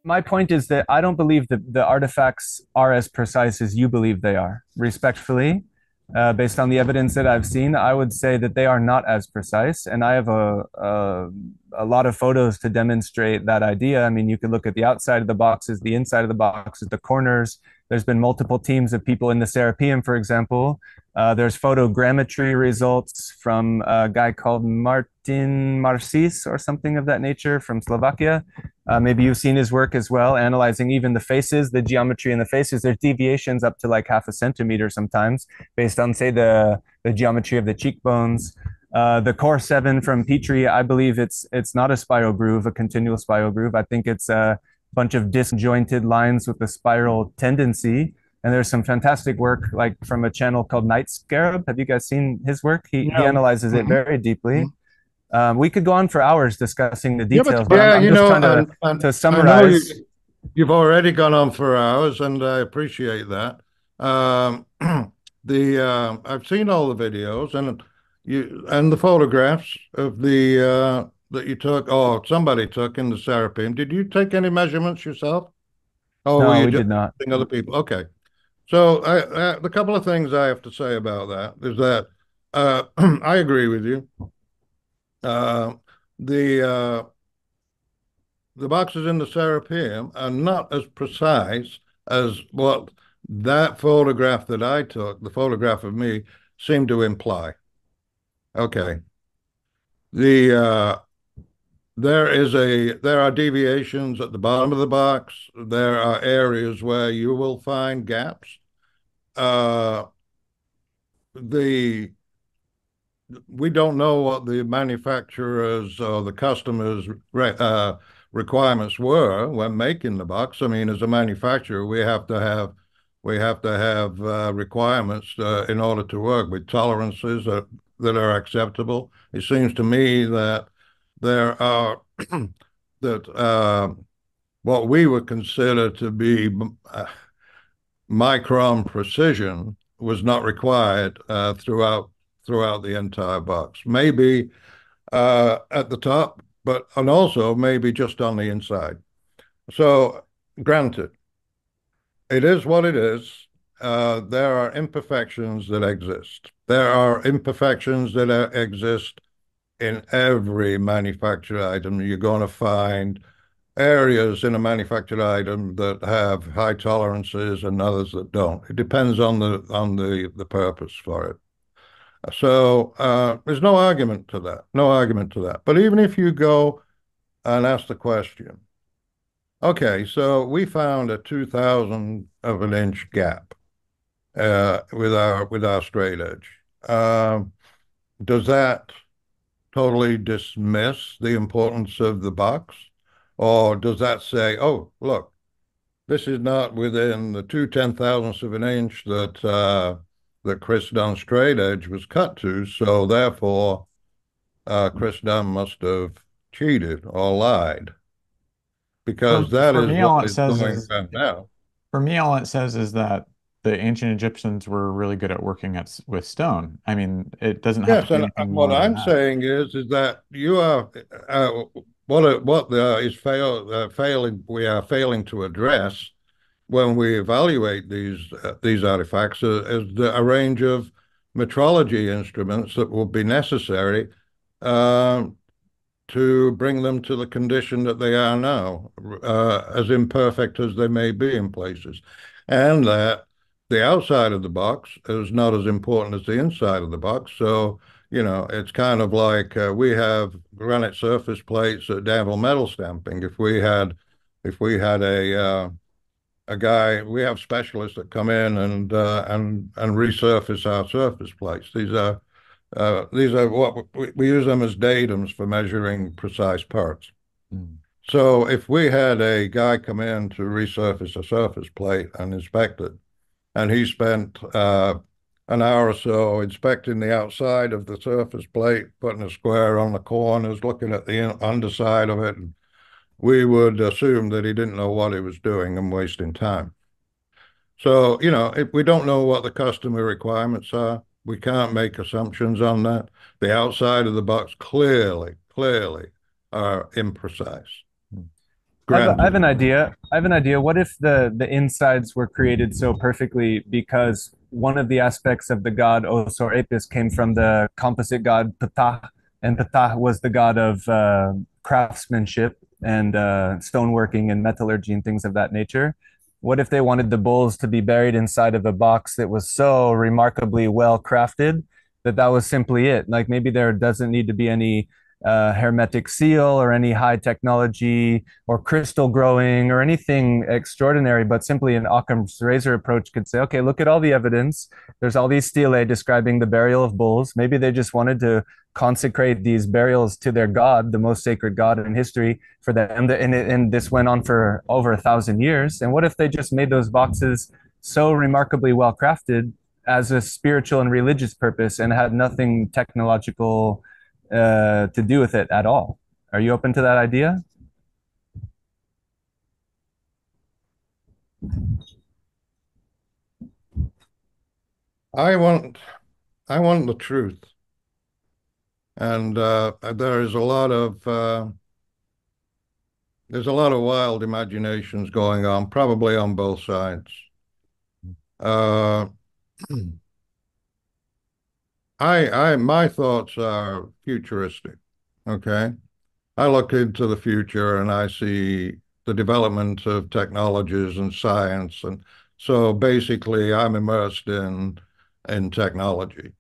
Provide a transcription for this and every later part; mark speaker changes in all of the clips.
Speaker 1: My point is that I don't believe that the artifacts are as precise as you believe they are. Respectfully, based on the evidence that I've seen, I would say that they are not as precise. And I have a lot of photos to demonstrate that idea. I mean, you can look at the outside of the boxes, the inside of the boxes, the corners. There's been multiple teams of people in the Serapeum, for example. There's photogrammetry results from a guy called Martin Marcis or something of that nature from Slovakia. Maybe you've seen his work as well, analyzing even the faces, the geometry in the faces. There's deviations up to like half a centimeter sometimes based on, say, the geometry of the cheekbones. The core 7 from Petrie, I believe it's not a spiral groove, a continual spiral groove. I think it's a bunch of disjointed lines with a spiral tendency. And there's some fantastic work like from a channel called Night Scarab. Have you guys seen his work? He
Speaker 2: Yeah.
Speaker 1: analyzes it
Speaker 2: Mhm.
Speaker 1: very deeply.
Speaker 2: Mhm.
Speaker 1: We could go on for hours discussing the
Speaker 2: Yeah, but
Speaker 1: details, but
Speaker 2: yeah,
Speaker 1: I'm just trying
Speaker 2: and
Speaker 1: to
Speaker 2: I know
Speaker 1: summarize.
Speaker 2: you've already gone on for hours, and I appreciate that. Um, the I've seen all the videos and the photographs of the that you took, or somebody took in the Serapeum. Did you take any measurements yourself, or were
Speaker 1: No,
Speaker 2: you
Speaker 1: we
Speaker 2: just
Speaker 1: did not.
Speaker 2: asking other people? Okay, so the couple of things I have to say about that is that I agree with you. Uh, the uh, the boxes in the Serapeum are not as precise as what that photograph that I took, the photograph of me, seemed to imply. Okay. The there are deviations at the bottom of the box. There are areas where you will find gaps. Uh, the we don't know what the manufacturers or the customers' requirements were when making the box. I mean, as a manufacturer, we have to have requirements in order to work with tolerances that are acceptable. It seems to me that there are that what we would consider to be micron precision was not required throughout the entire box. Maybe at the top, but and also maybe just on the inside. So, granted, it is what it is. There are imperfections that exist. There are imperfections that exist in every manufactured item. You're going to find areas in a manufactured item that have high tolerances and others that don't. It depends on the purpose for it. So there's no argument to that. No argument to that. But even if you go and ask the question, okay, so we found a 2,000 of an inch gap with our straight edge. Does that totally dismiss the importance of the box? Or does that say, oh, look, this is not within the 2/10,000ths of an inch that Chris Dunn's straight edge was cut to, so therefore Chris Dunn must have cheated or lied
Speaker 3: For
Speaker 2: because that
Speaker 3: for
Speaker 2: is
Speaker 3: me,
Speaker 2: what
Speaker 3: all it
Speaker 2: is
Speaker 3: says
Speaker 2: going
Speaker 3: is
Speaker 2: on now.
Speaker 3: for me, all it says is that the ancient Egyptians were really good at working with stone. I mean, it doesn't have to
Speaker 2: Yes,
Speaker 3: be
Speaker 2: and
Speaker 3: anything
Speaker 2: what
Speaker 3: more than
Speaker 2: I'm
Speaker 3: that.
Speaker 2: saying is that you are what is failing. We are failing to address when we evaluate these artifacts is a range of metrology instruments that will be necessary um, to bring them to the condition that they are now, as imperfect as they may be in places, and that the outside of the box is not as important as the inside of the box. So, it's kind of like we have granite surface plates at Danville Metal Stamping. If we had a guy, we have specialists that come in and resurface our surface plates. These are what we use them as datums for measuring precise parts.
Speaker 3: Mm.
Speaker 2: So if we had a guy come in to resurface a surface plate and inspect it, and he spent an hour or so inspecting the outside of the surface plate, putting a square on the corners, looking at the underside of it, we would assume that he didn't know what he was doing and wasting time. So, if we don't know what the customer requirements are, we can't make assumptions on that. The outside of the box clearly are imprecise.
Speaker 1: I have
Speaker 2: granted.
Speaker 1: an idea. I have an idea. What if the insides were created so perfectly because one of the aspects of the god Osor Apis came from the composite god Ptah, and Ptah was the god of craftsmanship and stoneworking and metallurgy and things of that nature. What if they wanted the bulls to be buried inside of a box that was so remarkably well crafted that that was simply it? Like maybe there doesn't need to be any hermetic seal or any high technology or crystal growing or anything extraordinary, but simply an Occam's razor approach could say, okay, look at all the evidence. There's all these stelae describing the burial of bulls. Maybe they just wanted to consecrate these burials to their god, the most sacred god in history for them. And this went on for over 1,000 years. And what if they just made those boxes so remarkably well crafted as a spiritual and religious purpose and had nothing technological to do with it at all? Are you open to that idea?
Speaker 2: I want I want the truth, and there's a lot of wild imaginations going on, probably on both sides. Uh, my thoughts are futuristic. Okay, I look into the future and I see the development of technologies and science, and so basically, I'm immersed in technology.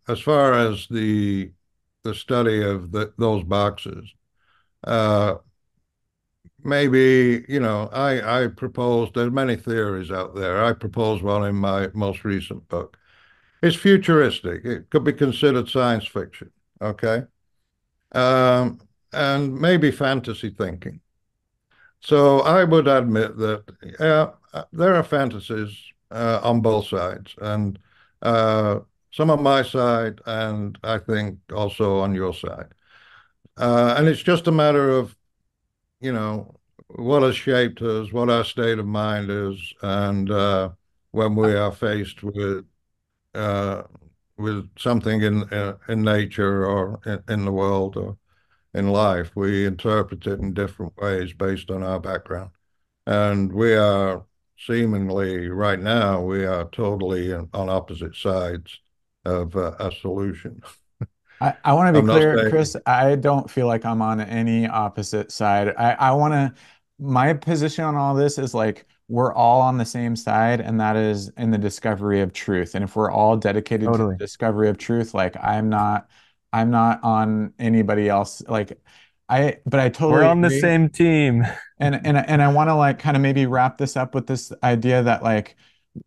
Speaker 2: As far as the study of those boxes, uh, maybe, I proposed, there's many theories out there. I proposed one in my most recent book. It's futuristic. It could be considered science fiction. Okay. Um, and maybe fantasy thinking. So I would admit that, yeah, there are fantasies on both sides, and uh, some on my side, and I think also on your side. And it's just a matter of, you know, what has shaped us, what our state of mind is, and when we are faced uh, with something in nature or in the world or in life, we interpret it in different ways based on our background. And we are seemingly right now, we are totally on opposite sides of a solution.
Speaker 3: I want to be
Speaker 2: I'm not
Speaker 3: clear,
Speaker 2: saying,
Speaker 3: Chris. I don't feel like I'm on any opposite side. I want to, my position on all this is like we're all on the same side, and that is in the discovery of truth. And if we're all dedicated to the
Speaker 1: Totally.
Speaker 3: discovery of truth, like I'm not on anybody else. But I
Speaker 1: We're
Speaker 3: totally
Speaker 1: on the
Speaker 3: agree.
Speaker 1: same team.
Speaker 3: And I want to like kind of maybe wrap this up with this idea that like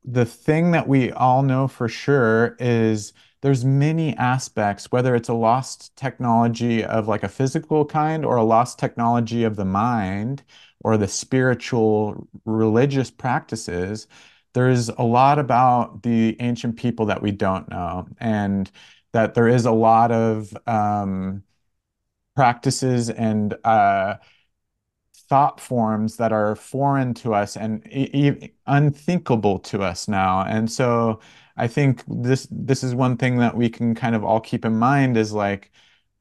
Speaker 3: the thing that we all know for sure is there's many aspects, whether it's a lost technology of like a physical kind or a lost technology of the mind or the spiritual religious practices, there's a lot about the ancient people that we don't know. And that there is a lot of practices and thought forms that are foreign to us and unthinkable to us now. And so I think this is one thing that we can kind of all keep in mind is like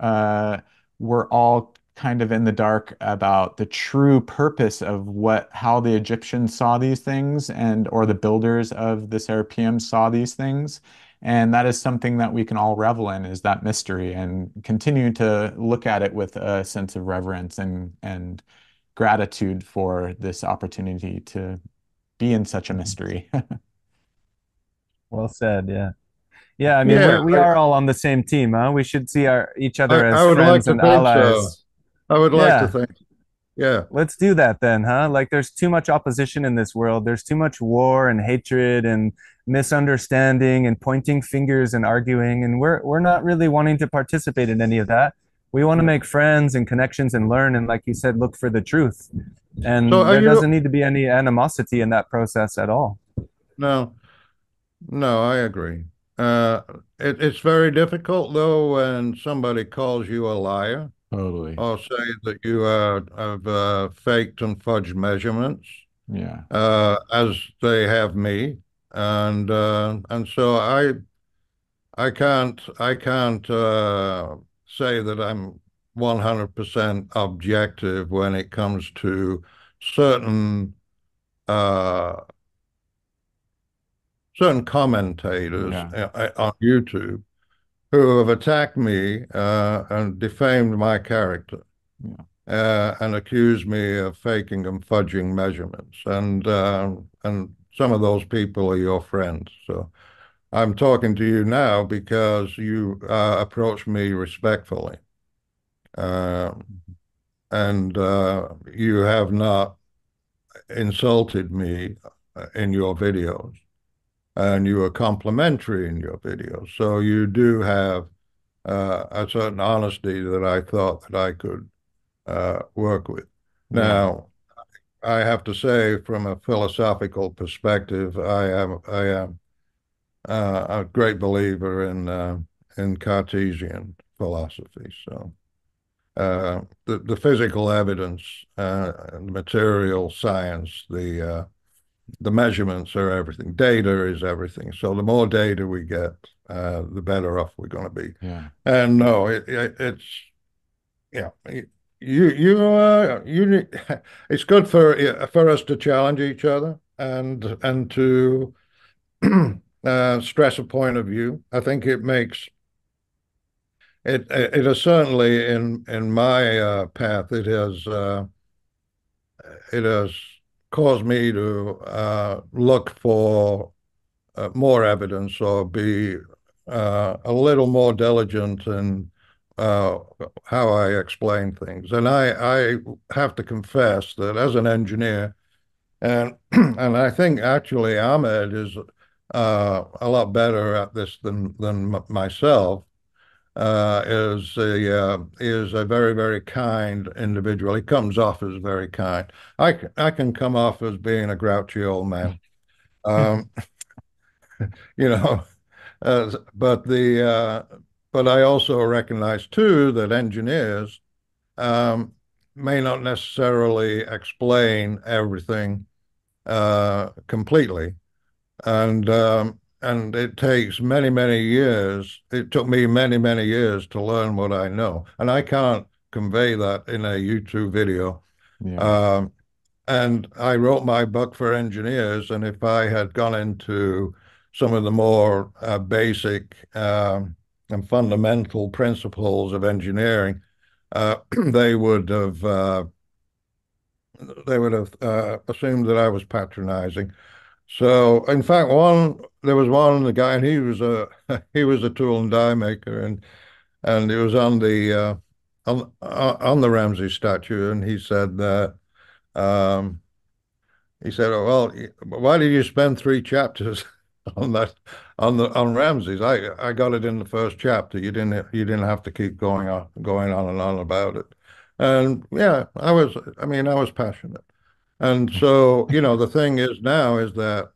Speaker 3: uh, we're all kind of in the dark about the true purpose of what how the Egyptians saw these things and or the builders of the Serapeum saw these things. And that is something that we can all revel in is that mystery and continue to look at it with a sense of reverence and gratitude for this opportunity to be in such a mystery.
Speaker 1: Well said. Yeah. Yeah. I mean,
Speaker 2: yeah,
Speaker 1: we are all on the same team, huh? We should see each other
Speaker 2: I
Speaker 1: as
Speaker 2: would like
Speaker 1: friends
Speaker 2: to
Speaker 1: and
Speaker 2: think so.
Speaker 1: allies.
Speaker 2: I would like to
Speaker 1: Yeah.
Speaker 2: think, yeah.
Speaker 1: Let's do that then, huh? Like there's too much opposition in this world. There's too much war and hatred and misunderstanding and pointing fingers and arguing. And we're not really wanting to participate in any of that. We want to make friends and connections and learn. And like you said, look for the truth.
Speaker 2: So
Speaker 1: And
Speaker 2: are
Speaker 1: there
Speaker 2: you,
Speaker 1: doesn't need to be any animosity in that process at all.
Speaker 2: no, no, I agree. Uh, it's very difficult though when somebody calls you a liar
Speaker 3: Totally.
Speaker 2: or say that you have faked and fudged measurements,
Speaker 3: Yeah.
Speaker 2: as they have me, and so I can't say that I'm 100% objective when it comes to certain uh, certain commentators
Speaker 3: Yeah.
Speaker 2: on YouTube who have attacked me and defamed my character
Speaker 3: Yeah.
Speaker 2: and accused me of faking and fudging measurements. And some of those people are your friends. So I'm talking to you now because you approached me respectfully. Uh, and you have not insulted me in your videos, and you are complimentary in your videos. So you do have a certain honesty that I thought that I could work with.
Speaker 3: Yeah.
Speaker 2: Now, I have to say, from a philosophical perspective, I am a great believer in Cartesian philosophy. So the physical evidence, the material science, the measurements are everything. Data is everything. So the more data we get, the better off we're going to be.
Speaker 3: Yeah.
Speaker 2: And no, it's yeah. You it's good for us to challenge each other and to stress a point of view. I think it makes it has certainly in my path it has caused me to look for more evidence or be a little more diligent in uh, how I explain things. And I have to confess that as an engineer, and and I think actually Ahmed is a lot better at this than myself. Is a very, very kind individual. He comes off as very kind. I can come off as being a grouchy old man. Um, you know, but but I also recognize too that engineers um, may not necessarily explain everything completely, and it takes many, many years. It took me many, many years to learn what I know, and I can't convey that in a YouTube video.
Speaker 3: Yeah.
Speaker 2: Um, and I wrote my book for engineers, and if I had gone into some of the more basic and fundamental principles of engineering, they would have assumed that I was patronizing. So, in fact, there was one the guy, and he was a he was a tool and die maker, and it was on on the Ramsey statue, and he said that. Um, He said, "Oh, well, why did you spend three chapters on that on Ramses? I got it in the first chapter. You didn't have to keep going on and on about it." And yeah, I was passionate. And so, the thing is now is that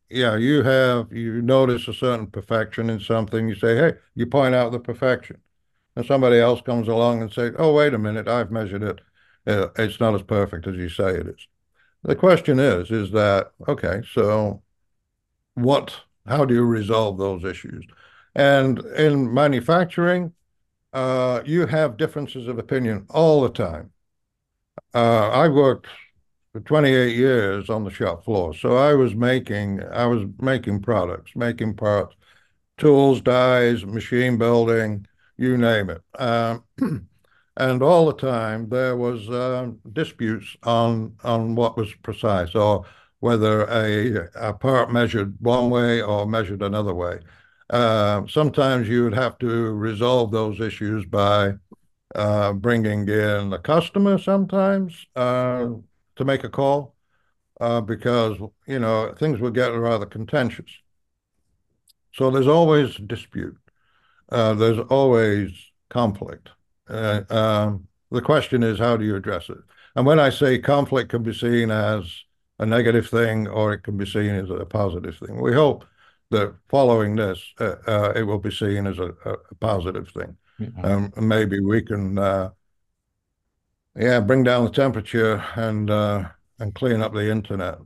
Speaker 2: yeah, you notice a certain perfection in something, you say, "Hey," you point out the perfection. And somebody else comes along and say, "Oh, wait a minute, I've measured it. It's not as perfect as you say it is." The question is that, okay, so how do you resolve those issues? And in manufacturing, you have differences of opinion all the time. I worked for 28 years on the shop floor, so I was making products, making parts, tools, dies, machine building, you name it. And all the time there was disputes on what was precise or whether a part measured one way or measured another way. Sometimes you would have to resolve those issues by bringing in a customer sometimes to make a call because things would get rather contentious. So there's always dispute. There's always conflict. The question is, how do you address it? And when I say conflict can be seen as a negative thing or it can be seen as a positive thing, we hope that following this, it will be seen as a positive thing.
Speaker 3: Yeah.
Speaker 2: Maybe we can, yeah, bring down the temperature and clean up the internet.